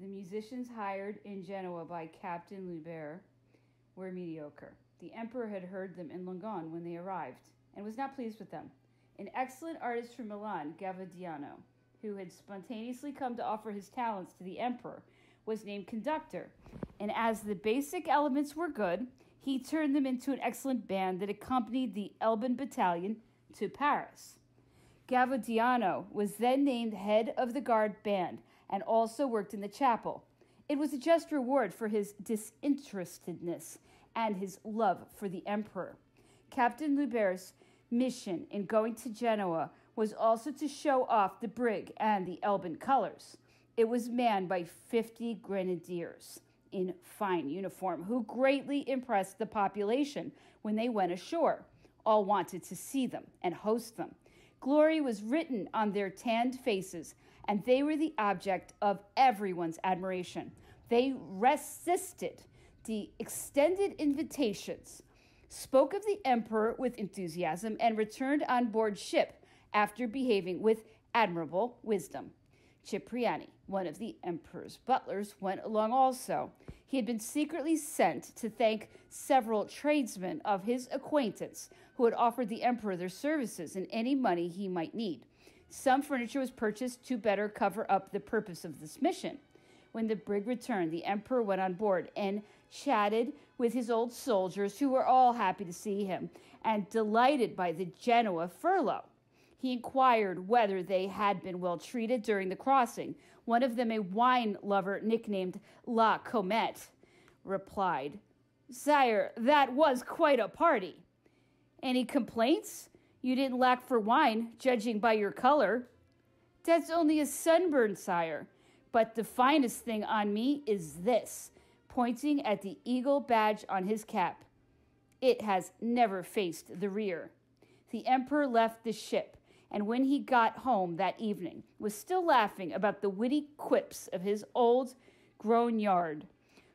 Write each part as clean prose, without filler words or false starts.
The musicians hired in Genoa by Captain Lubert were mediocre. The emperor had heard them in Longon when they arrived and was not pleased with them. An excellent artist from Milan, Gavadiano, who had spontaneously come to offer his talents to the emperor, was named conductor, and as the basic elements were good, he turned them into an excellent band that accompanied the Elban battalion to Paris. Gavadiano was then named head of the guard band and also worked in the chapel. It was a just reward for his disinterestedness and his love for the emperor. Captain Lubert's mission in going to Genoa was also to show off the brig and the Elban colors. It was manned by 50 grenadiers in fine uniform who greatly impressed the population when they went ashore. All wanted to see them and host them. Glory was written on their tanned faces, and they were the object of everyone's admiration. They resisted the extended invitations, spoke of the emperor with enthusiasm, and returned on board ship after behaving with admirable wisdom. Cipriani, one of the emperor's butlers, went along also. He had been secretly sent to thank several tradesmen of his acquaintance who had offered the emperor their services and any money he might need. Some furniture was purchased to better cover up the purpose of this mission. When the brig returned, the emperor went on board and chatted with his old soldiers, who were all happy to see him and delighted by the Genoa furlough. He inquired whether they had been well treated during the crossing. One of them, a wine lover nicknamed La Comète, replied, "Sire, that was quite a party." "Any complaints? You didn't lack for wine, judging by your color." "That's only a sunburn, sire. But the finest thing on me is this," pointing at the eagle badge on his cap. "It has never faced the rear." The emperor left the ship, and when he got home that evening, was still laughing about the witty quips of his old grognard,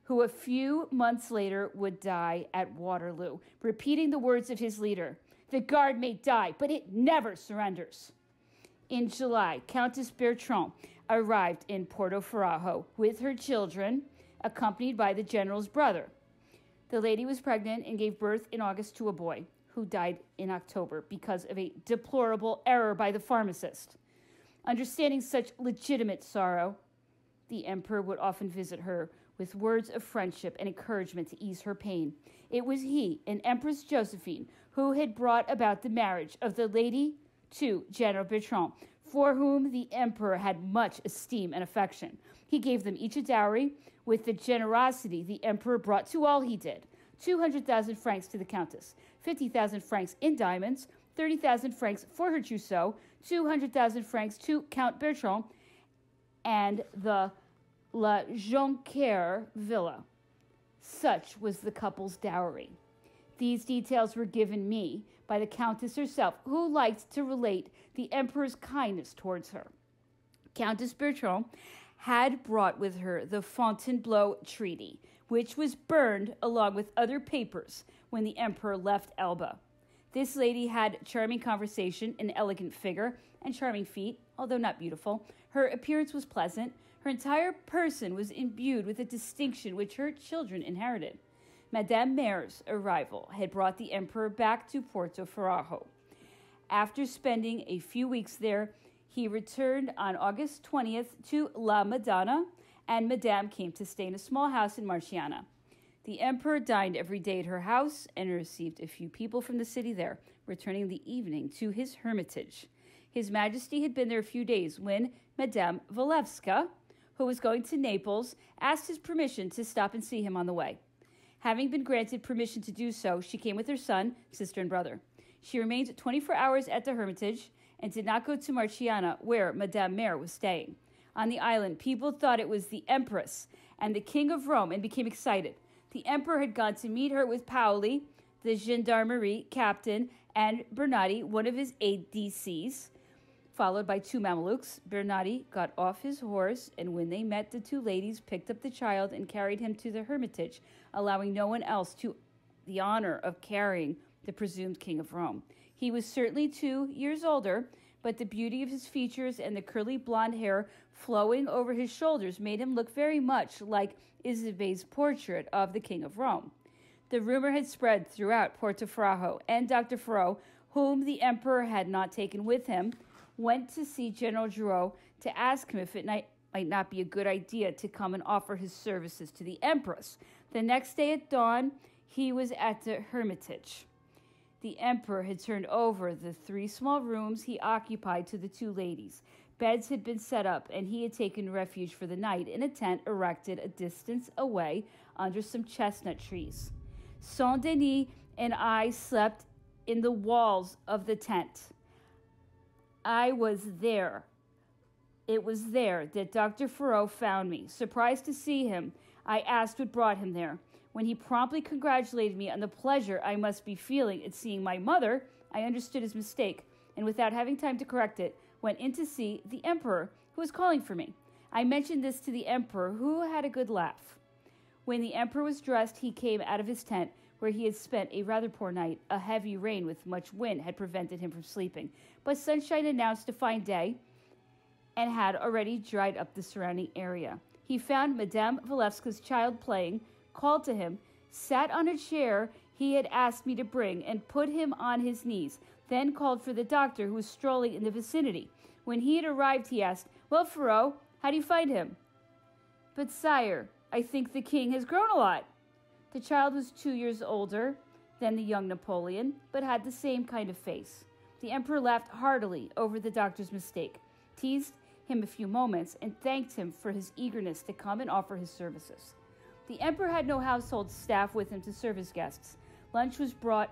who a few months later would die at Waterloo, repeating the words of his leader, "The guard may die, but it never surrenders." In July, Countess Bertram arrived in Portoferrajo with her children, accompanied by the general's brother. The lady was pregnant and gave birth in August to a boy, who died in October because of a deplorable error by the pharmacist. Understanding such legitimate sorrow, the emperor would often visit her with words of friendship and encouragement to ease her pain. It was he and Empress Josephine who had brought about the marriage of the lady to General Bertrand, for whom the emperor had much esteem and affection. He gave them each a dowry. With the generosity the emperor brought to all he did, 200,000 francs to the countess, 50,000 francs in diamonds, 30,000 francs for her trousseau, 200,000 francs to Count Bertrand, and the La Jonquière villa. Such was the couple's dowry. These details were given me by the countess herself, who liked to relate the emperor's kindness towards her. Countess Bertram had brought with her the Fontainebleau Treaty, which was burned along with other papers when the emperor left Elba. This lady had charming conversation, an elegant figure, and charming feet, although not beautiful. Her appearance was pleasant. Her entire person was imbued with a distinction which her children inherited. Madame Mare's arrival had brought the emperor back to Portoferrajo. After spending a few weeks there, he returned on August 20th to La Madonna, and Madame came to stay in a small house in Marchand. The emperor dined every day at her house and received a few people from the city there, returning the evening to his hermitage. His Majesty had been there a few days when Madame Valeska, who was going to Naples, asked his permission to stop and see him on the way. Having been granted permission to do so, she came with her son, sister, and brother. She remained 24 hours at the hermitage and did not go to Marchand, where Madame Mare was staying. On the island, people thought it was the Empress and the King of Rome and became excited. The Emperor had gone to meet her with Paoli, the gendarmerie captain, and Bernardi, one of his aides-de-camp, followed by two Mamelukes. Bernardi got off his horse, and when they met, the two ladies picked up the child and carried him to the hermitage, allowing no one else to the honor of carrying the presumed King of Rome. He was certainly 2 years older, but the beauty of his features and the curly blonde hair flowing over his shoulders made him look very much like Isabel's portrait of the King of Rome. The rumor had spread throughout Portoferrajo, and Dr. Ferraud, whom the emperor had not taken with him, went to see General Drouot to ask him if it might not be a good idea to come and offer his services to the empress. The next day at dawn, he was at the Hermitage. The emperor had turned over the 3 small rooms he occupied to the 2 ladies. Beds had been set up, and he had taken refuge for the night in a tent erected a distance away under some chestnut trees. Saint-Denis and I slept in the walls of the tent. I was there. It was there that Dr. Ferraud found me. Surprised to see him, I asked what brought him there. When he promptly congratulated me on the pleasure I must be feeling at seeing my mother, I understood his mistake, and without having time to correct it, went in to see the emperor, who was calling for me. I mentioned this to the emperor, who had a good laugh. When the emperor was dressed, he came out of his tent, where he had spent a rather poor night. A heavy rain with much wind had prevented him from sleeping, but sunshine announced a fine day, and had already dried up the surrounding area. He found Madame Valeska's child playing, called to him, sat on a chair he had asked me to bring, and put him on his knees, then called for the doctor, who was strolling in the vicinity. When he had arrived, he asked, "Well, Ferraud, how do you find him?" "But, sire, I think the king has grown a lot." The child was 2 years older than the young Napoleon, but had the same kind of face. The emperor laughed heartily over the doctor's mistake, teased him a few moments, and thanked him for his eagerness to come and offer his services. The emperor had no household staff with him to serve his guests. Lunch was brought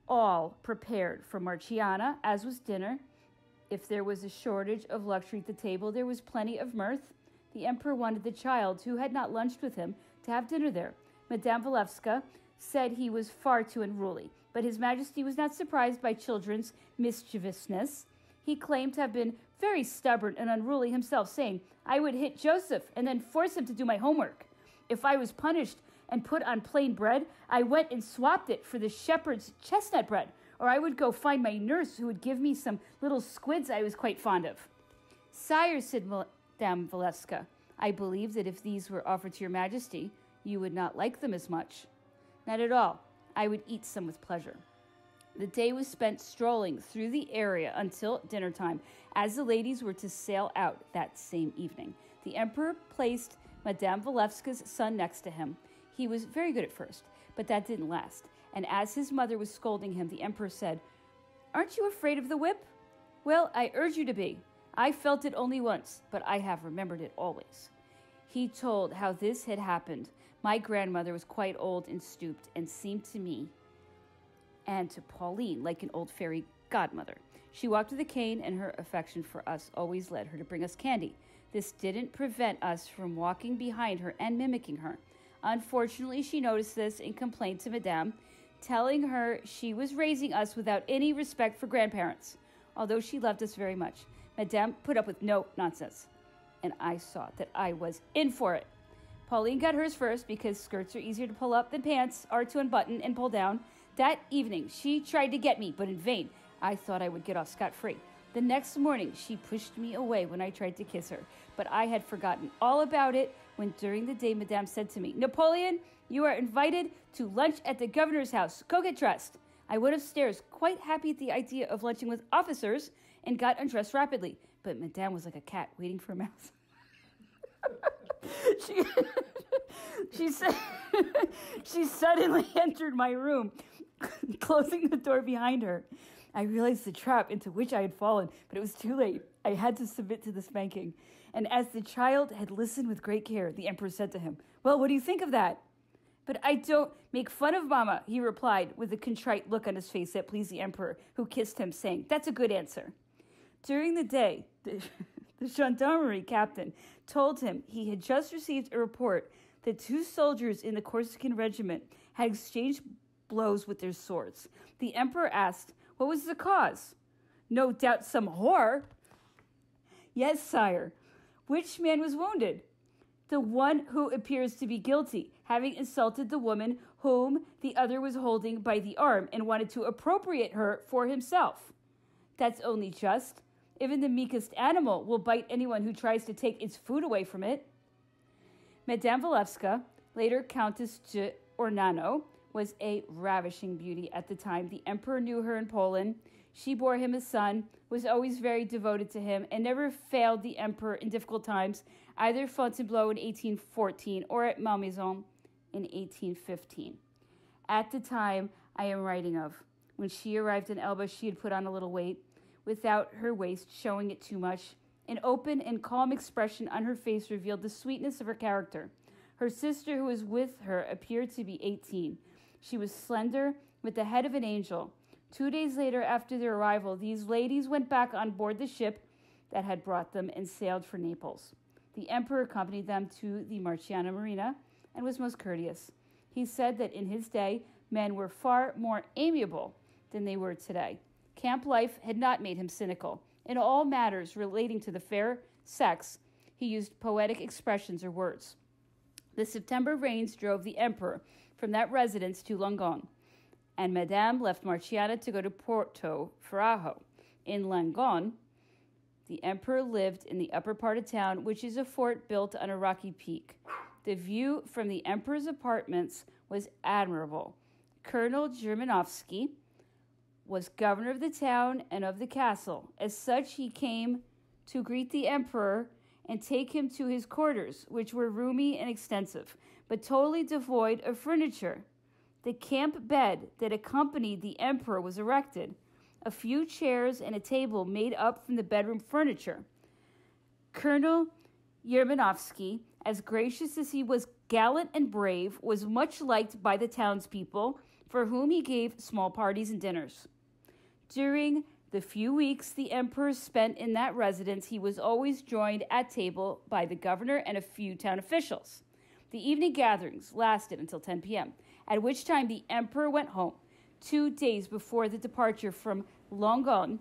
all prepared for Marchand, as was dinner. If there was a shortage of luxury at the table, there was plenty of mirth. The emperor wanted the child, who had not lunched with him, to have dinner there. Madame Valeska said he was far too unruly, but His Majesty was not surprised by children's mischievousness. He claimed to have been very stubborn and unruly himself, saying, "I would hit Joseph and then force him to do my homework. If I was punished and put on plain bread, I went and swapped it for the shepherd's chestnut bread, or I would go find my nurse, who would give me some little squids I was quite fond of." "Sire," said Madame Valeska, "I believe that if these were offered to your Majesty, you would not like them as much." "Not at all. I would eat some with pleasure." The day was spent strolling through the area until dinner time, as the ladies were to sail out that same evening. The emperor placed Madame Valeska's son next to him. He was very good at first, but that didn't last, and as his mother was scolding him, the emperor said, "Aren't you afraid of the whip? Well, I urge you to be. I felt it only once, but I have remembered it always." He told how this had happened. "My grandmother was quite old and stooped, and seemed to me and to Pauline like an old fairy godmother. She walked with a cane, and her affection for us always led her to bring us candy. This didn't prevent us from walking behind her and mimicking her. Unfortunately, she noticed this and complained to Madame, telling her she was raising us without any respect for grandparents. Although she loved us very much, Madame put up with no nonsense, and I saw that I was in for it. Pauline got hers first because skirts are easier to pull up than pants are to unbutton and pull down. That evening, she tried to get me, but in vain. I thought I would get off scot-free. The next morning, she pushed me away when I tried to kiss her, but I had forgotten all about it when during the day Madame said to me, 'Napoleon, you are invited to lunch at the governor's house. Go get dressed.' I went upstairs, quite happy at the idea of lunching with officers, and got undressed rapidly, but Madame was like a cat waiting for a mouse. She suddenly entered my room, closing the door behind her. I realized the trap into which I had fallen, but it was too late. I had to submit to the spanking. And as the child had listened with great care, the emperor said to him, 'Well, what do you think of that?' 'But I don't make fun of Mama,' he replied, with a contrite look on his face that pleased the emperor, who kissed him, saying, 'That's a good answer.' During the day, the gendarmerie captain told him he had just received a report that 2 soldiers in the Corsican regiment had exchanged blows with their swords. The emperor asked, what was the cause? 'No doubt some whore.' 'Yes, sire.' 'Which man was wounded?' 'The one who appears to be guilty, having insulted the woman whom the other was holding by the arm and wanted to appropriate her for himself.' That's only just. Even the meekest animal will bite anyone who tries to take its food away from it. Madame Valeska, later Countess Ornano, was a ravishing beauty at the time. The emperor knew her in Poland. She bore him a son, was always very devoted to him, and never failed the emperor in difficult times, either at Fontainebleau in 1814 or at Malmaison in 1815. At the time I am writing of, when she arrived in Elba, she had put on a little weight, without her waist showing it too much. An open and calm expression on her face revealed the sweetness of her character. Her sister, who was with her, appeared to be 18. She was slender, with the head of an angel. 2 days later, after their arrival, these ladies went back on board the ship that had brought them and sailed for Naples. The emperor accompanied them to the Marchand marina and was most courteous. He said that in his day, men were far more amiable than they were today. Camp life had not made him cynical. In all matters relating to the fair sex, he used poetic expressions or words. The September rains drove the emperor from that residence to Langon, and Madame left Marchand to go to Porto Ferrajo. In Langon, the emperor lived in the upper part of town, which is a fort built on a rocky peak. The view from the emperor's apartments was admirable. Colonel Germanovsky was governor of the town and of the castle. As such, he came to greet the emperor and take him to his quarters, which were roomy and extensive, but totally devoid of furniture. The camp bed that accompanied the emperor was erected, a few chairs and a table made up from the bedroom furniture. Colonel Yermanovsky, as gracious as he was gallant and brave, was much liked by the townspeople, for whom he gave small parties and dinners. During the few weeks the emperor spent in that residence, he was always joined at table by the governor and a few town officials. The evening gatherings lasted until 10 p.m., at which time the emperor went home. 2 days before the departure from Langon,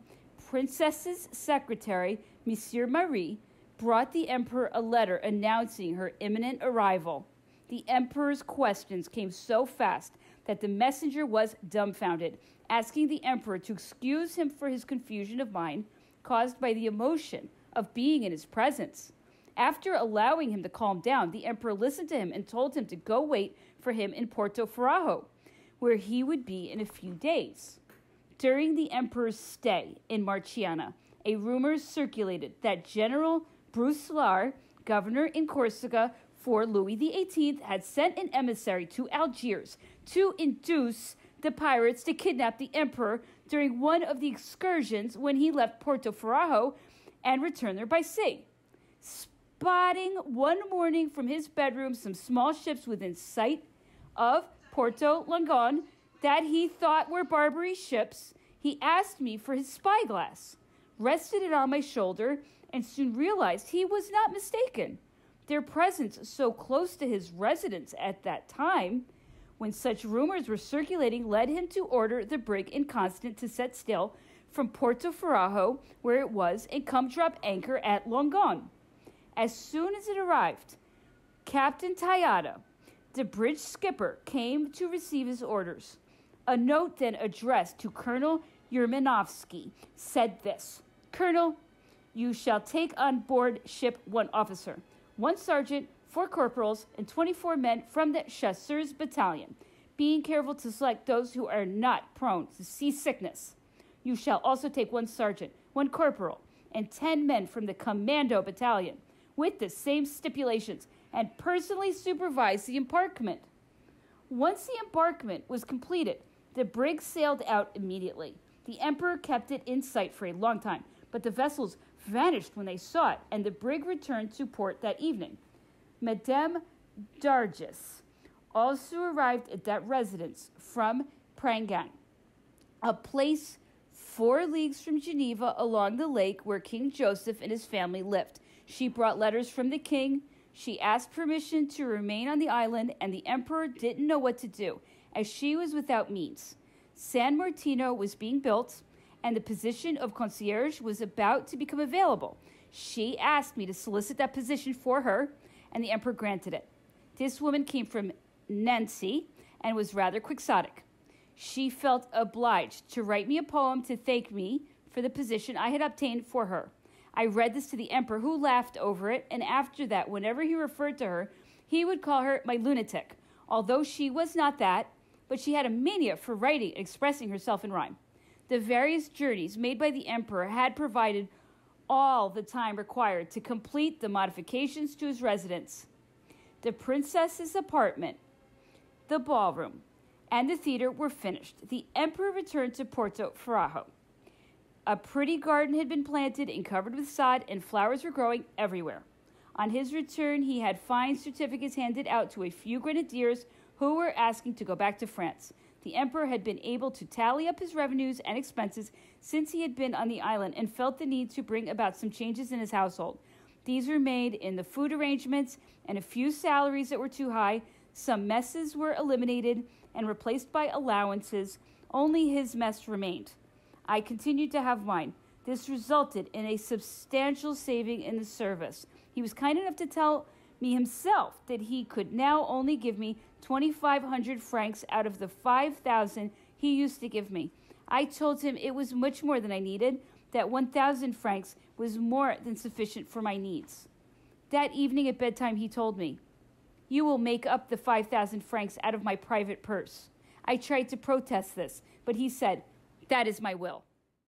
Princess's secretary, Monsieur Marie, brought the emperor a letter announcing her imminent arrival. The emperor's questions came so fast that the messenger was dumbfounded, asking the emperor to excuse him for his confusion of mind caused by the emotion of being in his presence. After allowing him to calm down, the emperor listened to him and told him to go wait for him in Porto Ferrajo, where he would be in a few days. During the emperor's stay in Marciana, a rumor circulated that General Brucelar, governor in Corsica for Louis XVIII, had sent an emissary to Algiers to induce the pirates to kidnap the emperor during one of the excursions when he left Porto Ferrajo and returned there by sea. Spotting one morning from his bedroom some small ships within sight of Porto Langon that he thought were Barbary ships, he asked me for his spyglass, rested it on my shoulder, and soon realized he was not mistaken. Their presence so close to his residence at that time, when such rumors were circulating, led him to order the brig Inconstant to set sail from Porto Ferrajo, where it was, and come drop anchor at Langon. As soon as it arrived, Captain Tayada, the bridge skipper, came to receive his orders. A note then addressed to Colonel Yermanovsky said this: Colonel, you shall take on board ship 1 officer, 1 sergeant, 4 corporals, and 24 men from the chasseurs battalion, being careful to select those who are not prone to seasickness. You shall also take 1 sergeant, 1 corporal, and 10 men from the commando battalion, with the same stipulations, and personally supervise the embarkment. Once the embarkment was completed, the brig sailed out immediately. The emperor kept it in sight for a long time, but the vessels vanished when they saw it, and the brig returned to port that evening. Madame Dargis also arrived at that residence from Prangan, a place 4 leagues from Geneva along the lake where King Joseph and his family lived. She brought letters from the king. She asked permission to remain on the island, and the emperor didn't know what to do, as she was without means. San Martino was being built, and the position of concierge was about to become available. She asked me to solicit that position for her, and the emperor granted it. This woman came from Nancy and was rather quixotic. She felt obliged to write me a poem to thank me for the position I had obtained for her. I read this to the emperor, who laughed over it, and after that, whenever he referred to her, he would call her my lunatic, although she was not that, but she had a mania for writing and expressing herself in rhyme. The various journeys made by the emperor had provided all the time required to complete the modifications to his residence. The princess's apartment, the ballroom, and the theater were finished. The emperor returned to Porto Ferrajo. A pretty garden had been planted and covered with sod, and flowers were growing everywhere. On his return, he had fine certificates handed out to a few grenadiers who were asking to go back to France. The emperor had been able to tally up his revenues and expenses since he had been on the island and felt the need to bring about some changes in his household. These were made in the food arrangements and a few salaries that were too high. Some messes were eliminated and replaced by allowances. Only his mess remained. I continued to have mine. This resulted in a substantial saving in the service. He was kind enough to tell me himself that he could now only give me 2,500 francs out of the 5,000 he used to give me. I told him it was much more than I needed, that 1,000 francs was more than sufficient for my needs. That evening at bedtime he told me, "You will make up the 5,000 francs out of my private purse." I tried to protest this, but he said, "That is my will."